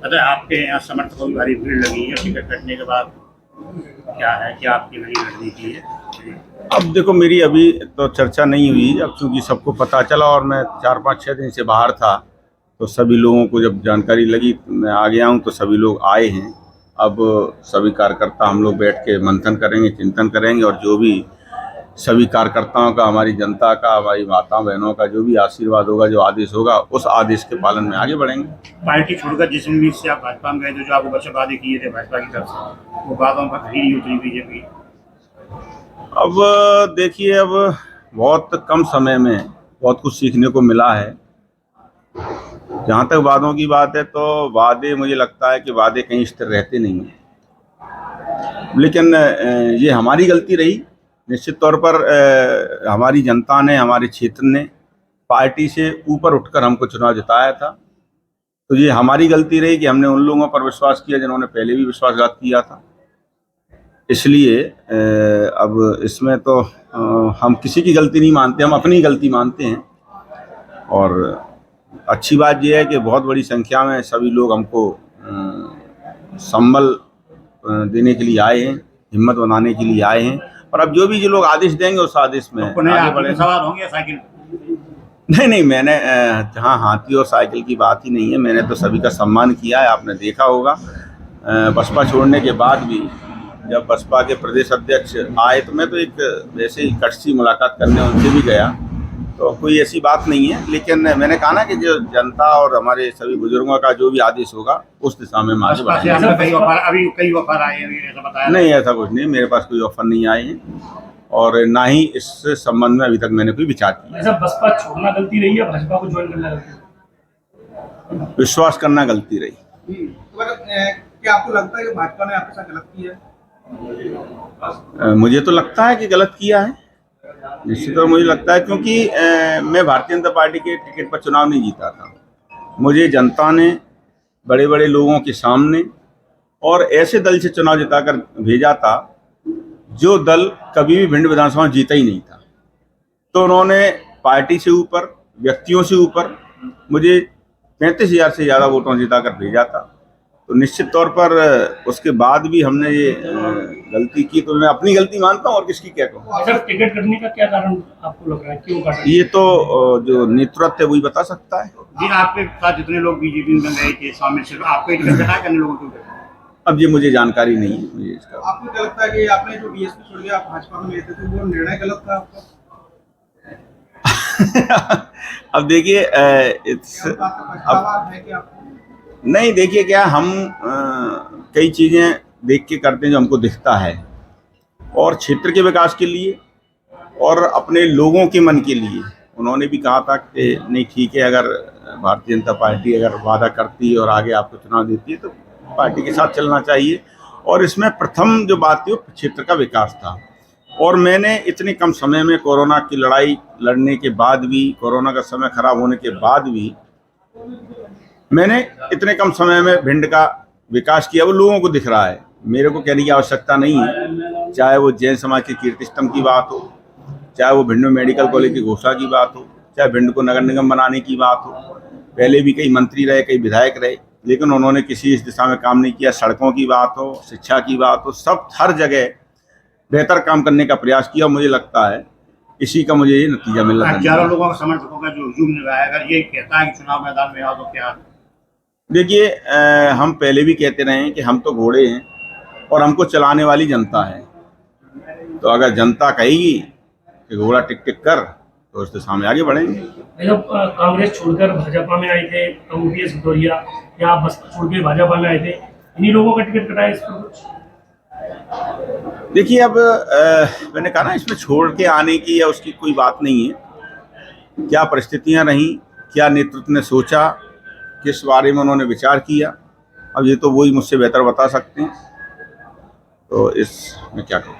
अच्छा, आपके यहाँ समर्थकों की भारी भीड़ लगी है टिकट कटने के बाद, क्या है कि आपकी नई रणनीति है? अब देखो, मेरी अभी तो चर्चा नहीं हुई। अब चूंकि सबको पता चला और मैं 4-5-6 दिन से बाहर था, तो सभी लोगों को जब जानकारी लगी मैं आ गया हूँ, तो सभी लोग आए हैं। अब सभी कार्यकर्ता हम लोग बैठ के मंथन करेंगे, चिंतन करेंगे, और जो भी सभी कार्यकर्ताओं का, हमारी जनता का, हमारी माताओं बहनों का जो भी आशीर्वाद होगा, जो आदेश होगा, उस आदेश के पालन में आगे बढ़ेंगे। पार्टी छोड़कर जिस उम्मीद से आप भाजपा में गए थे, जो आपको बच्चे वादे किए थे भाजपा की तरफ से, वो बातों पर खरी नहीं उतरी बीजेपी। अब देखिए, अब बहुत कम समय में बहुत कुछ सीखने को मिला है। जहाँ तक वादों की बात है, तो वादे, मुझे लगता है कि वादे कहीं स्थिर रहते नहीं हैं। लेकिन ये हमारी गलती रही। निश्चित तौर पर हमारी जनता ने, हमारे क्षेत्र ने पार्टी से ऊपर उठकर हमको चुनाव जिताया था। तो ये हमारी गलती रही कि हमने उन लोगों पर विश्वास किया जिन्होंने पहले भी विश्वासघात किया था। इसलिए अब इसमें तो हम किसी की गलती नहीं मानते, हम अपनी गलती मानते हैं। और अच्छी बात यह है कि बहुत बड़ी संख्या में सभी लोग हमको संबल देने के लिए आए हैं, हिम्मत बनाने के लिए आए हैं। और अब जो भी जो लोग आदेश देंगे उस आदेश में आगे बढ़े। सवाल होंगे साइकिल? नहीं, मैंने जहाँ हाथी और साइकिल की बात ही नहीं है। मैंने तो सभी का सम्मान किया है। आपने देखा होगा बसपा छोड़ने के बाद भी जब बसपा के प्रदेश अध्यक्ष आए, तो मैं तो एक वैसे ही कटसी मुलाकात करने उनसे भी गया, तो कोई ऐसी बात नहीं है। लेकिन मैंने कहा ना कि जो जनता और हमारे सभी बुजुर्गों का जो भी आदेश होगा उस दिशा में हम आगे बढ़ेंगे। अभी कई ऑफर आए हैं, ऐसा बताया? नहीं, ऐसा कुछ नहीं, मेरे पास कोई ऑफर नहीं आए हैं और ना ही इस संबंध में अभी तक मैंने कोई विचार किया। ऐसा बसपा छोड़ना गलती रही है, भाजपा को ज्वाइन करना गलती? विश्वास करना गलती रही। क्या आपको लगता है कि भाजपा ने आपके साथ गलत किया है? मुझे तो लगता है कि गलत किया है, निश्चित तौर मुझे लगता है, क्योंकि मैं भारतीय जनता पार्टी के टिकट पर चुनाव नहीं जीता था। मुझे जनता ने बड़े बड़े लोगों के सामने और ऐसे दल से चुनाव जिताकर भेजा था जो दल कभी भी भिंड विधानसभा जीता ही नहीं था। तो उन्होंने पार्टी से ऊपर, व्यक्तियों से ऊपर मुझे 35,000 से ज़्यादा वोटों जिताकर भेजा था। तो निश्चित तौर पर उसके बाद भी हमने ये गलती की, तो मैं अपनी गलती मानता हूँ और किसकी क्या कहूँ। सर, टिकट कटने का क्या कारण आपको लग रहा है, क्यों कटा? ये तो जो नेतृत्व है वही बता सकता है। जी, आपके साथ जितने लोग बीजेपी में गए थे शामिल, सिर्फ आपको टिकट कटा करने लोगों को? अब ये मुझे जानकारी नहीं है मुझे इसका। आपको क्या लगता है कि आपने जो बीएसपी छोड़ के आप भाजपा में लेते थे, वो निर्णय गलत था आपका? अब देखिए, पछतावा है कि आपको? नहीं, देखिए, क्या हम कई चीज़ें देख के करते हैं जो हमको दिखता है, और क्षेत्र के विकास के लिए और अपने लोगों के मन के लिए। उन्होंने भी कहा था कि नहीं, ठीक है, अगर भारतीय जनता पार्टी अगर वादा करती है और आगे आपको चुनाव देती है तो पार्टी के साथ चलना चाहिए। और इसमें प्रथम जो बात थी वो क्षेत्र का विकास था। और मैंने इतने कम समय में कोरोना की लड़ाई लड़ने के बाद भी, कोरोना का समय खराब होने के बाद भी, मैंने इतने कम समय में भिंड का विकास किया। वो लोगों को दिख रहा है, मेरे को कहने की आवश्यकता नहीं है। चाहे वो जैन समाज के कीर्ति स्तंभ की बात हो, चाहे वो भिंड में मेडिकल कॉलेज की घोषणा की बात हो, चाहे भिंड को नगर निगम बनाने की बात हो। पहले भी कई मंत्री रहे, कई विधायक रहे, लेकिन उन्होंने किसी इस दिशा में काम नहीं किया। सड़कों की बात हो, शिक्षा की बात हो, सब हर जगह बेहतर काम करने का प्रयास किया। मुझे लगता है इसी का मुझे ये नतीजा मिल रहा है। 11 लोगों का समर्थकों का जो हुजूम निभाया, अगर ये कहता है कि चुनाव मैदान में आओ तो क्या? देखिए, हम पहले भी कहते रहे हैं कि हम तो घोड़े हैं और हमको चलाने वाली जनता है। तो अगर जनता कहेगी कि घोड़ा टिक टिक कर, तो उस दिशा में आगे बढ़ेंगे। जब कांग्रेस छोड़कर भाजपा में आए थे, ओपीएस भदौरिया, या बसपा छोड़ के भाजपा में आए थे, इन्हीं लोगों का टिकट कटाया इस पर कुछ? देखिए, अब मैंने कहा ना, इसमें छोड़ के आने की या उसकी कोई बात नहीं है। क्या परिस्थितियां रहीं, क्या नेतृत्व ने सोचा, किस बारे में उन्होंने विचार किया, अब ये तो वही मुझसे बेहतर बता सकते हैं। तो इसमें क्या कहूँ।